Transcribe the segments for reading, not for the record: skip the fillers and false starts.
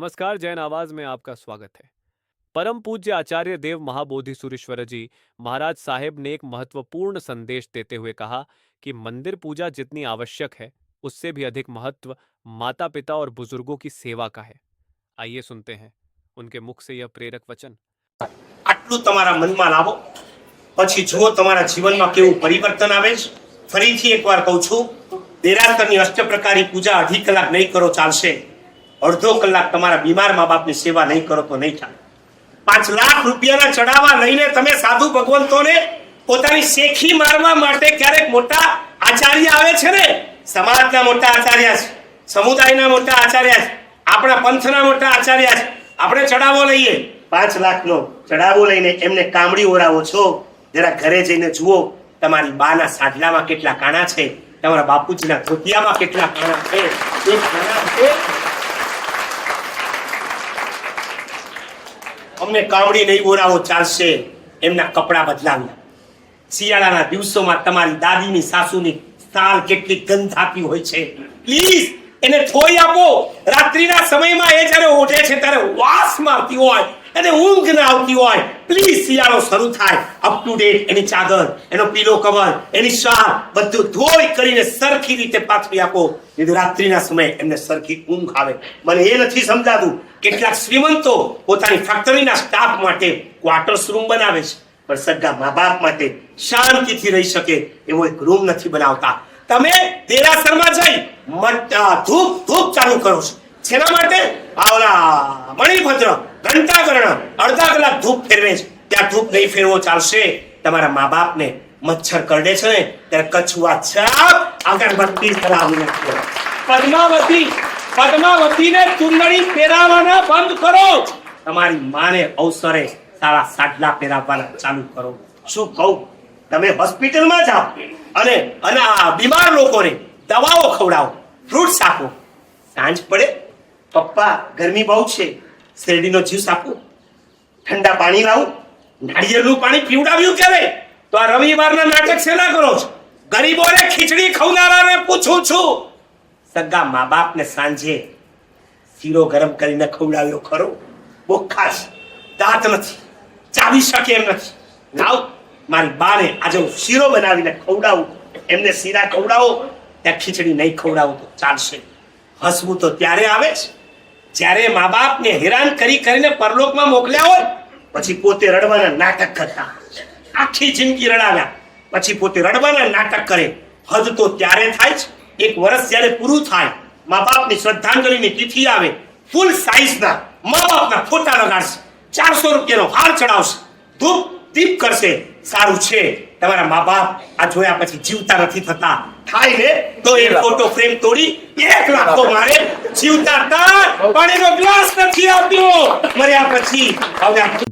नमस्कार, जैन आवाज में आपका स्वागत है। परम पूज्य आचार्य देव महाबोधि सुरेश्वर जी महाराज साहेब ने एक महत्वपूर्ण संदेश देते हुए कहा कि मंदिर पूजा जितनी आवश्यक है, उससे भी अधिक महत्व माता पिता और बुजुर्गों की सेवा का है। आइए सुनते हैं उनके मुख से यह प्रेरक वचन। આટલું તમારા મનમાં લાવો, પછી જુઓ તમારા જીવનમાં કેવું પરિવર્તન આવે છે। ફરીથી એકવાર કહું છું, દેરાસરની અષ્ટપ્રકારી પૂજા 2.5 કલાક નહીં કરો ચાલશે, અડધો કલાક તમારા બીમાર મા બાપની સેવા નહીં કરો તો નહીં ચાલે। 5 લાખ રૂપિયાના ચડાવા લઈને તમે સાધુ ભગવંતોને પોતાની શેખી મારવા માટે ક્યારેક મોટા આચાર્ય આવે છે ને, સમાજના મોટા આચાર્ય છે, સમુદાયના મોટા આચાર્ય છે, આપણા પંથના મોટા આચાર્ય છે, આપણે ચડાવો લઈએ 5 લાખનો ચડાવો લઈને એમને કામડી ઓરાવો છો। જરા ઘરે જઈને જુઓ તમારી બાના સાડલામાં કેટલા કાણા છે, તમારા બાપુજીના ધોતિયામાં કેટલા કાણા છે। એ કાણા છે અમને કામડી નહીં ઓરાવો ચાલશે, એમના કપડા બદલાવ્યા। શિયાળાના દિવસોમાં તમારી દાદીની સાસુની સાલ કેટલી ગંધાતી હોય છે, પ્લીઝ એને થોઈ આપો। રાત્રિના સમયમાં એ જ્યારે ઓઢે છે ત્યારે વાસ મારતી હોય, એને ઊંઘ ના આવતી હોય, પ્લીઝ શિયાળો શરૂ થાય અપ ટુ ડેટ એની ચાદર, એનો પીલો કવર, એની શાલ બધું ધોઈ કરીને સરખી રીતે પાથરી આપો, જેથી રાત્રિના સમયે એમને સરખી ઊંઘ આવે। મને એ નથી સમજાતું, કેટલાક શ્રીમંતો પોતાની ફેક્ટરીના સ્ટાફ માટે ક્વાર્ટર્સ રૂમ બનાવે છે, પણ સગા મા બાપ માટે શાંતિથી રહી શકે એવો એક રૂમ નથી બનાવતા। તમે દેરાસરમાં જઈ ધૂપ ધૂપ ચાલુ કરો છો, શેના માટે? આવલા મણિભદ્ર ઘંટાકર્ણ અડધા કલાક ધૂપ ફેરવે છે, ત્યાં ધૂપ નહીં ફેરવો ચાલશે। તમારા મા બાપને મચ્છર કરડે છે ને ત્યારે કછુઆ છાપ અગરબત્તી ધરાવી નાખો। પદ્માવતીને ચુંદડી ફેરાવાના બંધ કરો, તમારી માને અવસરે સારા સાડલા ફેરાવવાના ચાલુ કરો। શું કહું, તમે હોસ્પિટલમાં જાઓ અને બીમાર લોકોને દવાઓ ખવડાવો, ફ્રૂટ્સ આપો, સાંજ પડે પપ્પા ગરમી બહુ છે શેરડીનો જ્યુસ આપો, ઠંડા પાણી લાવું, નાળિયેરનું પાણી પીવડાવ્યું ક્યારે? તો આ રવિવારના નાટક શેના કરો છો? ગરીબોને ખીચડી ખવડાવવાને પૂછું છું। સગા મા બાપને સાંજે શીરો ગરમ કરીને ખવડાવ્યો ખરો? બોખાશ, દાંત નથી, ચાવી શકે એમ નથી, લાવ મારી બાને આજે હું શીરો બનાવીને ખવડાવું, એમને શીરા ખવડાવો, ત્યાં ખીચડી નહીં ખવડાવો તો ચાલશે। હસવું તો ત્યારે આવે છે જ્યારે મા બાપને હેરાન કરીને પરલોકમાં મોકલ્યા હોય, પછી પોતે રડવાના નાટક કરતા, આખી જિંદગી રડાવ્યા પછી પોતે રડવાના નાટક કરે। હદ તો ત્યારે થાય છે, 1 વર્ષ જ્યારે પૂરું થાય, મા બાપની શ્રદ્ધાંજલિની તિથિ આવે, ફૂલ સાઈઝના મા બાપના ફોટા લગાડશે, 400 રૂપિયાનો હાર ચડાવશે, ધૂપ દીપ કરશે। સારું છે તમારા મા બાપ આ જોયા પછી જીવતા નથી થતા, થાય ને તો એ ફોટો ફ્રેમ તોડી 1 લાખ તો મારે, જીવતા હતા પાણીનો ગ્લાસ નથી આપ્યો મર્યા પછી।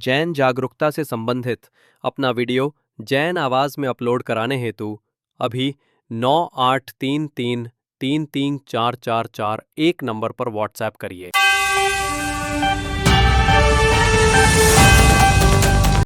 जैन जागरूकता से संबंधित अपना वीडियो जैन आवाज में अपलोड कराने हेतु अभी 9833334441 नंबर पर व्हाट्सएप करिए।